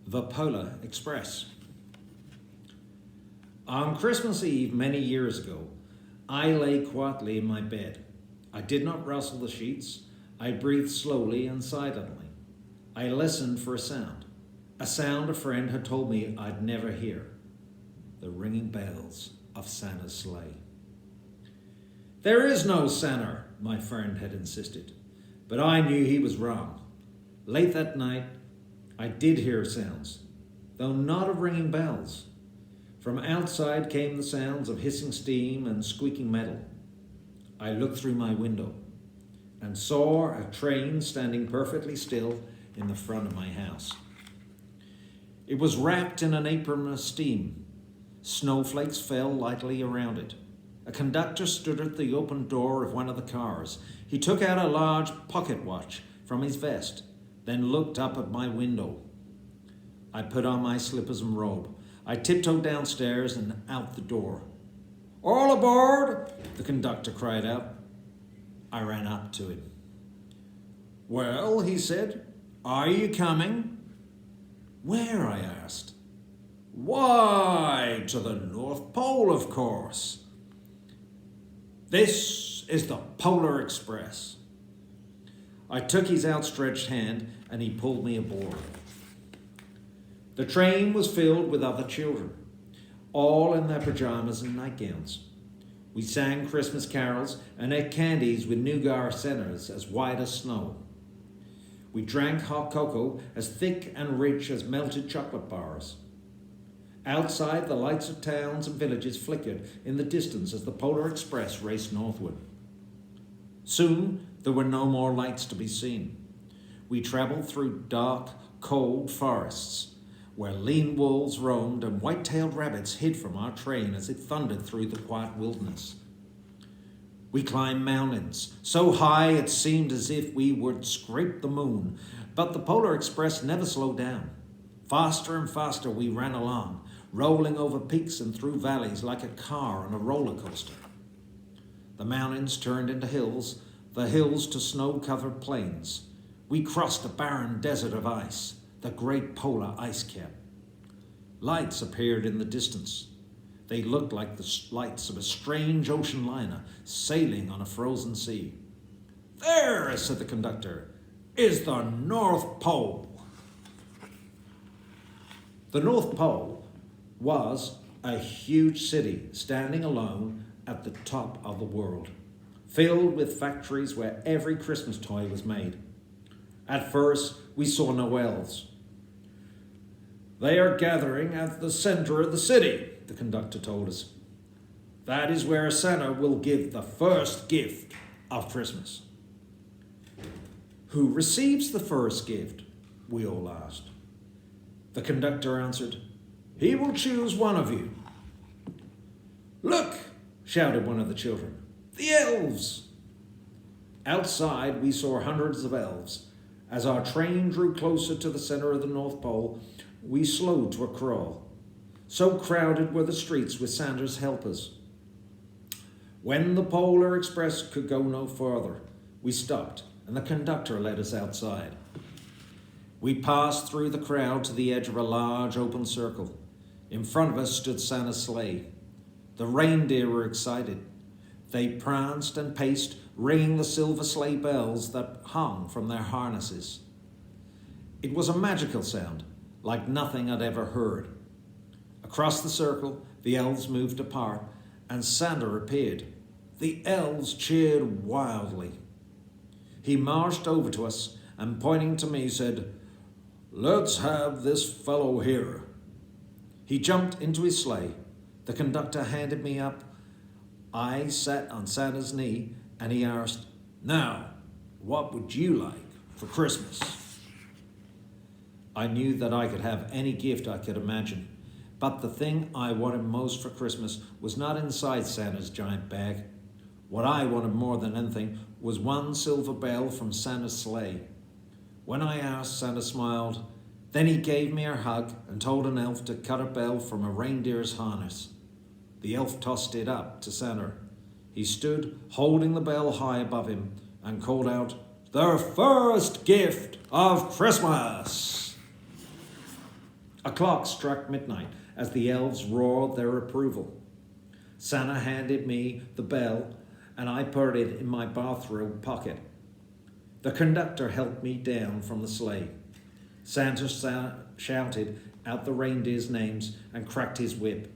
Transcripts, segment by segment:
The Polar Express. On Christmas Eve many years ago, I lay quietly in my bed. I did not rustle the sheets. I breathed slowly and silently. I listened for a sound a friend had told me I'd never hear, the ringing bells of Santa's sleigh. There is no Santa, my friend had insisted, but I knew he was wrong. Late that night, I did hear sounds, though not of ringing bells. From outside came the sounds of hissing steam and squeaking metal. I looked through my window and saw a train standing perfectly still in the front of my house. It was wrapped in an apron of steam. Snowflakes fell lightly around it. A conductor stood at the open door of one of the cars. He took out a large pocket watch from his vest, then looked up at my window. I put on my slippers and robe. I tiptoed downstairs and out the door. "All aboard!" the conductor cried out. I ran up to him. "Well," he said, "are you coming?" "Where?" I asked. "Why, to the North Pole, of course. This is the Polar Express." I took his outstretched hand and he pulled me aboard. The train was filled with other children, all in their pajamas and nightgowns. We sang Christmas carols and ate candies with nougat centers as white as snow. We drank hot cocoa as thick and rich as melted chocolate bars. Outside, the lights of towns and villages flickered in the distance as the Polar Express raced northward. Soon, there were no more lights to be seen. We traveled through dark, cold forests, where lean wolves roamed and white-tailed rabbits hid from our train as it thundered through the quiet wilderness. We climbed mountains, so high it seemed as if we would scrape the moon, but the Polar Express never slowed down. Faster and faster we ran along, rolling over peaks and through valleys like a car on a roller coaster. The mountains turned into hills, the hills to snow-covered plains. We crossed a barren desert of ice, the great polar ice cap. Lights appeared in the distance. They looked like the lights of a strange ocean liner sailing on a frozen sea. "There," said the conductor, "is the North Pole." The North Pole was a huge city standing alone at the top of the world, filled with factories where every Christmas toy was made. At first, we saw no elves. "They are gathering at the center of the city," the conductor told us. "That is where Santa will give the first gift of Christmas." "Who receives the first gift?" we all asked. The conductor answered, "He will choose one of you." "Look!" shouted one of the children. "The elves!" Outside, we saw hundreds of elves. As our train drew closer to the center of the North Pole, we slowed to a crawl. So crowded were the streets with Santa's helpers. When the Polar Express could go no further, we stopped, and the conductor led us outside. We passed through the crowd to the edge of a large open circle. In front of us stood Santa's sleigh. The reindeer were excited. They pranced and paced, ringing the silver sleigh bells that hung from their harnesses. It was a magical sound, like nothing I'd ever heard. Across the circle, the elves moved apart, and Santa appeared. The elves cheered wildly. He marched over to us and, pointing to me, said, "Let's have this fellow here." He jumped into his sleigh. The conductor handed me up. I sat on Santa's knee, and he asked, "Now, what would you like for Christmas?" I knew that I could have any gift I could imagine, but the thing I wanted most for Christmas was not inside Santa's giant bag. What I wanted more than anything was one silver bell from Santa's sleigh. When I asked, Santa smiled. Then he gave me a hug and told an elf to cut a bell from a reindeer's harness. The elf tossed it up to Santa. He stood holding the bell high above him and called out, "The first gift of Christmas!" A clock struck midnight as the elves roared their approval. Santa handed me the bell and I put it in my bathrobe pocket. The conductor helped me down from the sleigh. Santa shouted out the reindeers' names and cracked his whip.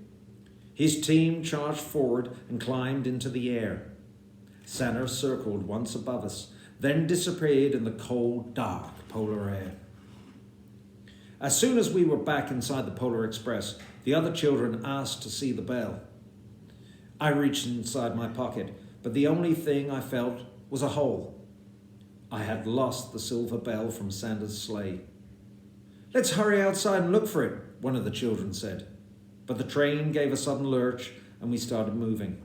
His team charged forward and climbed into the air. Santa circled once above us, then disappeared in the cold, dark polar air. As soon as we were back inside the Polar Express, the other children asked to see the bell. I reached inside my pocket, but the only thing I felt was a hole. I had lost the silver bell from Santa's sleigh. "Let's hurry outside and look for it," one of the children said. But the train gave a sudden lurch and we started moving.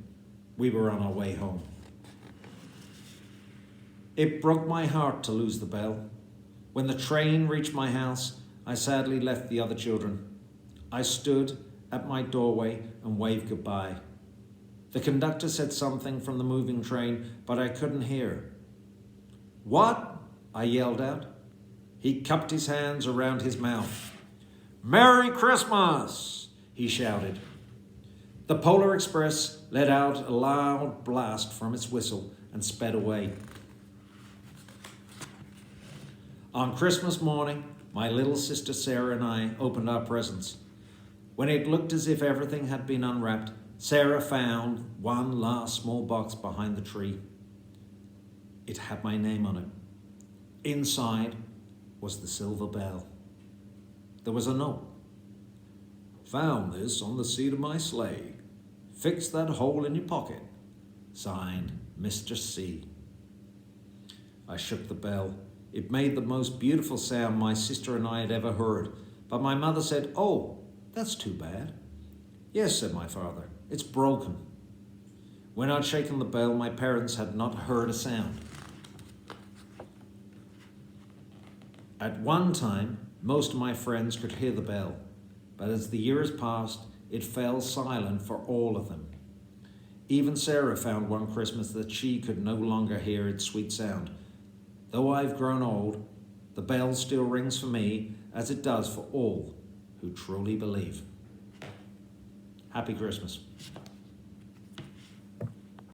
We were on our way home. It broke my heart to lose the bell. When the train reached my house, I sadly left the other children. I stood at my doorway and waved goodbye. The conductor said something from the moving train, but I couldn't hear. "What?" I yelled out. He cupped his hands around his mouth. "Merry Christmas!" he shouted. The Polar Express let out a loud blast from its whistle and sped away. On Christmas morning, my little sister Sarah and I opened our presents. When it looked as if everything had been unwrapped, Sarah found one last small box behind the tree. It had my name on it. Inside was the silver bell. There was a note. "Found this on the seat of my sleigh. Fix that hole in your pocket. Signed, Mr. C." I shook the bell. It made the most beautiful sound my sister and I had ever heard. But my mother said, "Oh, that's too bad." "Yes," said my father, "it's broken." When I'd shaken the bell, my parents had not heard a sound. At one time, most of my friends could hear the bell, but as the years passed, it fell silent for all of them. Even Sarah found one Christmas that she could no longer hear its sweet sound. Though I've grown old, the bell still rings for me as it does for all who truly believe. Happy Christmas.